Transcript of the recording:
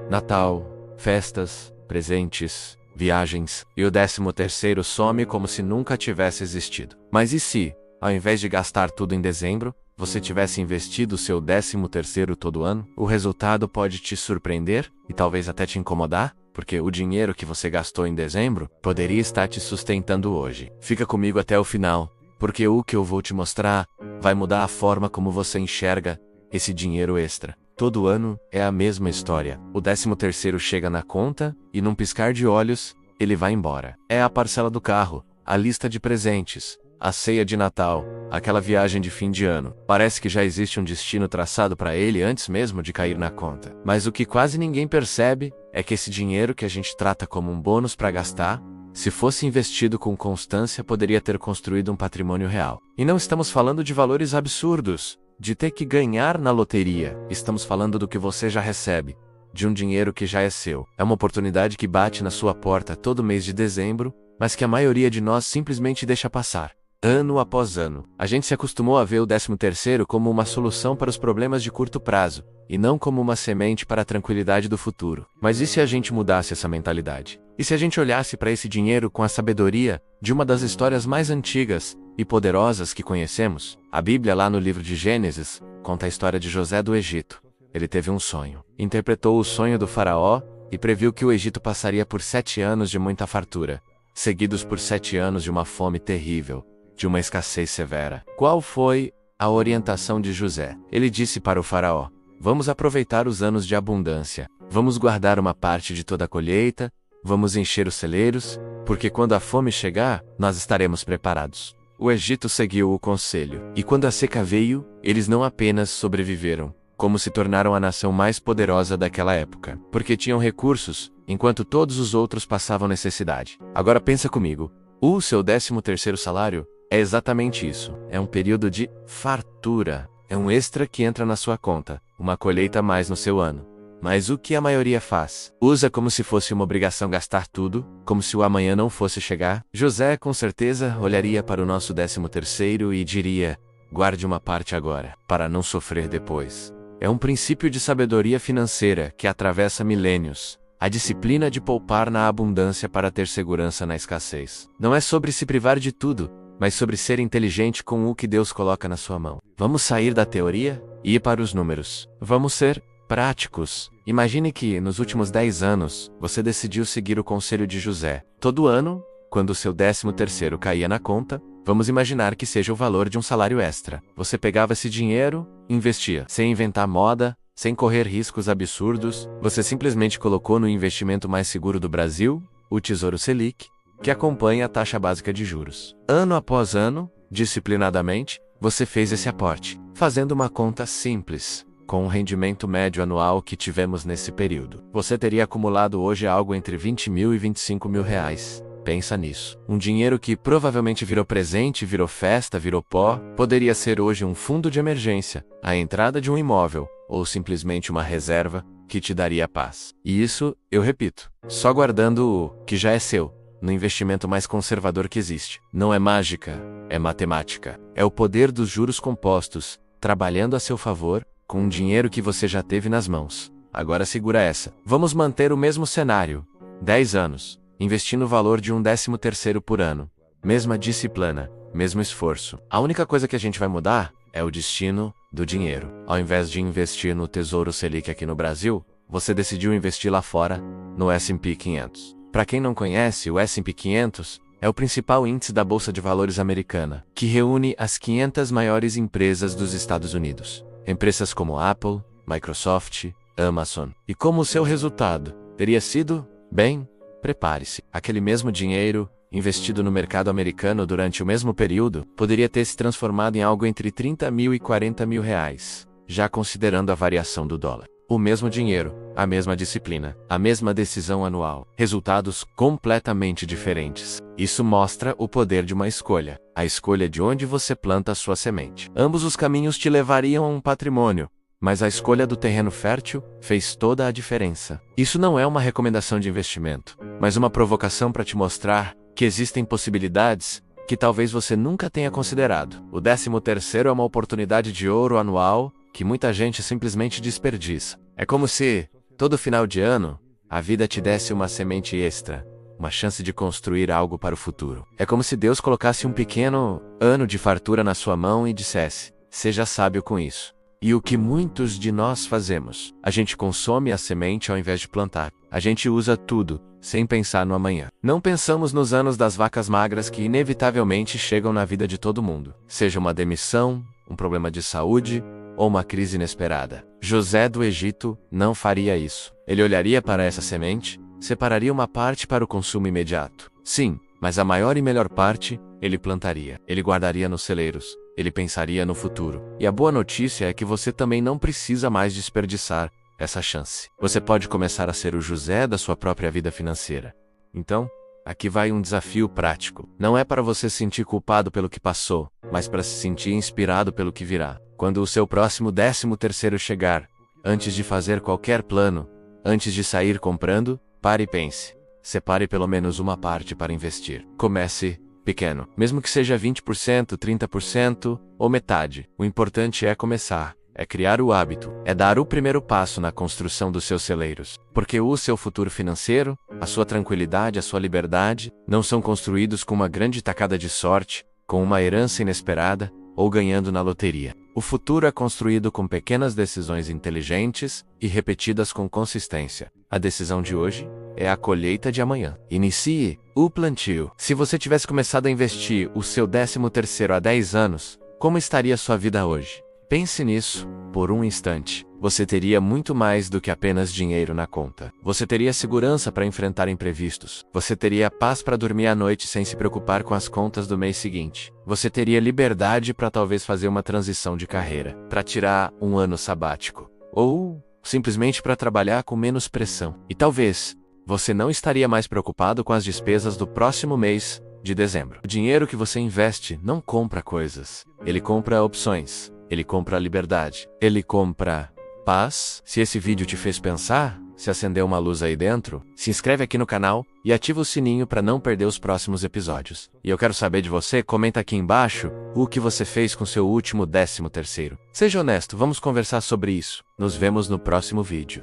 Natal, festas, presentes, viagens, e o 13º some como se nunca tivesse existido. Mas e se, ao invés de gastar tudo em dezembro, você tivesse investido o seu 13º todo ano? O resultado pode te surpreender e talvez até te incomodar, porque o dinheiro que você gastou em dezembro poderia estar te sustentando hoje. Fica comigo até o final, porque o que eu vou te mostrar vai mudar a forma como você enxerga esse dinheiro extra. Todo ano é a mesma história. O 13º chega na conta e num piscar de olhos, ele vai embora. É a parcela do carro, a lista de presentes, a ceia de Natal, aquela viagem de fim de ano. Parece que já existe um destino traçado para ele antes mesmo de cair na conta. Mas o que quase ninguém percebe é que esse dinheiro que a gente trata como um bônus para gastar, se fosse investido com constância, poderia ter construído um patrimônio real. E não estamos falando de valores absurdos, de ter que ganhar na loteria. Estamos falando do que você já recebe, de um dinheiro que já é seu. É uma oportunidade que bate na sua porta todo mês de dezembro, mas que a maioria de nós simplesmente deixa passar. Ano após ano, a gente se acostumou a ver o 13º como uma solução para os problemas de curto prazo, e não como uma semente para a tranquilidade do futuro. Mas e se a gente mudasse essa mentalidade? E se a gente olhasse para esse dinheiro com a sabedoria de uma das histórias mais antigas e poderosas que conhecemos? A Bíblia, lá no livro de Gênesis, conta a história de José do Egito. Ele teve um sonho, interpretou o sonho do faraó e previu que o Egito passaria por 7 anos de muita fartura, seguidos por 7 anos de uma fome terrível, de uma escassez severa. Qual foi a orientação de José? Ele disse para o faraó: vamos aproveitar os anos de abundância, vamos guardar uma parte de toda a colheita, vamos encher os celeiros, porque quando a fome chegar, nós estaremos preparados. O Egito seguiu o conselho, e quando a seca veio, eles não apenas sobreviveram, como se tornaram a nação mais poderosa daquela época, porque tinham recursos, enquanto todos os outros passavam necessidade. Agora pensa comigo, o seu 13º salário é exatamente isso. É um período de fartura. É um extra que entra na sua conta, uma colheita a mais no seu ano. Mas o que a maioria faz? Usa como se fosse uma obrigação gastar tudo, como se o amanhã não fosse chegar? José, com certeza, olharia para o nosso 13º e diria: guarde uma parte agora, para não sofrer depois. É um princípio de sabedoria financeira que atravessa milênios. A disciplina de poupar na abundância para ter segurança na escassez. Não é sobre se privar de tudo, mas sobre ser inteligente com o que Deus coloca na sua mão. Vamos sair da teoria e ir para os números. Vamos ser práticos. Imagine que, nos últimos 10 anos, você decidiu seguir o conselho de José. Todo ano, quando o seu 13º caía na conta, vamos imaginar que seja o valor de um salário extra. Você pegava esse dinheiro e investia, sem inventar moda, sem correr riscos absurdos. Você simplesmente colocou no investimento mais seguro do Brasil, o Tesouro Selic, que acompanha a taxa básica de juros. Ano após ano, disciplinadamente, você fez esse aporte, fazendo uma conta simples. Com o rendimento médio anual que tivemos nesse período, você teria acumulado hoje algo entre 20 mil e 25 mil reais. Pensa nisso. Um dinheiro que provavelmente virou presente, virou festa, virou pó, poderia ser hoje um fundo de emergência, a entrada de um imóvel, ou simplesmente uma reserva que te daria paz. E isso, eu repito, só guardando o que já é seu, no investimento mais conservador que existe. Não é mágica, é matemática. É o poder dos juros compostos, trabalhando a seu favor, com um dinheiro que você já teve nas mãos. Agora segura essa. Vamos manter o mesmo cenário. 10 anos. Investindo o valor de um 13º por ano. Mesma disciplina, mesmo esforço. A única coisa que a gente vai mudar é o destino do dinheiro. Ao invés de investir no Tesouro Selic aqui no Brasil, você decidiu investir lá fora, no S&P 500. Para quem não conhece, o S&P 500 é o principal índice da Bolsa de Valores americana, que reúne as 500 maiores empresas dos Estados Unidos. Empresas como Apple, Microsoft, Amazon. E como o seu resultado teria sido, bem, prepare-se. Aquele mesmo dinheiro, investido no mercado americano durante o mesmo período, poderia ter se transformado em algo entre 30 mil e 40 mil reais, já considerando a variação do dólar. O mesmo dinheiro, a mesma disciplina, a mesma decisão anual. Resultados completamente diferentes. Isso mostra o poder de uma escolha. A escolha de onde você planta a sua semente. Ambos os caminhos te levariam a um patrimônio, mas a escolha do terreno fértil fez toda a diferença. Isso não é uma recomendação de investimento, mas uma provocação para te mostrar que existem possibilidades que talvez você nunca tenha considerado. O 13º é uma oportunidade de ouro anual que muita gente simplesmente desperdiça. É como se todo final de ano, a vida te desse uma semente extra, uma chance de construir algo para o futuro. É como se Deus colocasse um pequeno ano de fartura na sua mão e dissesse: seja sábio com isso. E o que muitos de nós fazemos? A gente consome a semente ao invés de plantar. A gente usa tudo, sem pensar no amanhã. Não pensamos nos anos das vacas magras que inevitavelmente chegam na vida de todo mundo. Seja uma demissão, um problema de saúde ou uma crise inesperada. José do Egito não faria isso. Ele olharia para essa semente, separaria uma parte para o consumo imediato. Sim, mas a maior e melhor parte, ele plantaria. Ele guardaria nos celeiros. Ele pensaria no futuro. E a boa notícia é que você também não precisa mais desperdiçar essa chance. Você pode começar a ser o José da sua própria vida financeira. Então, aqui vai um desafio prático. Não é para você se sentir culpado pelo que passou, mas para se sentir inspirado pelo que virá. Quando o seu próximo 13º chegar, antes de fazer qualquer plano, antes de sair comprando, pare e pense. Separe pelo menos uma parte para investir. Comece pequeno. Mesmo que seja 20%, 30% ou metade. O importante é começar. É criar o hábito. É dar o primeiro passo na construção dos seus celeiros. Porque o seu futuro financeiro, a sua tranquilidade, a sua liberdade, não são construídos com uma grande tacada de sorte, com uma herança inesperada ou ganhando na loteria. O futuro é construído com pequenas decisões inteligentes e repetidas com consistência. A decisão de hoje é a colheita de amanhã. Inicie o plantio. Se você tivesse começado a investir o seu 13º há 10 anos, como estaria sua vida hoje? Pense nisso por um instante. Você teria muito mais do que apenas dinheiro na conta. Você teria segurança para enfrentar imprevistos. Você teria paz para dormir à noite sem se preocupar com as contas do mês seguinte. Você teria liberdade para talvez fazer uma transição de carreira, para tirar um ano sabático, ou simplesmente para trabalhar com menos pressão. E talvez você não estaria mais preocupado com as despesas do próximo mês de dezembro. O dinheiro que você investe não compra coisas. Ele compra opções. Ele compra liberdade. Ele compra paz. Se esse vídeo te fez pensar, se acendeu uma luz aí dentro, se inscreve aqui no canal e ativa o sininho para não perder os próximos episódios. E eu quero saber de você, comenta aqui embaixo o que você fez com seu último 13º. Seja honesto, vamos conversar sobre isso. Nos vemos no próximo vídeo.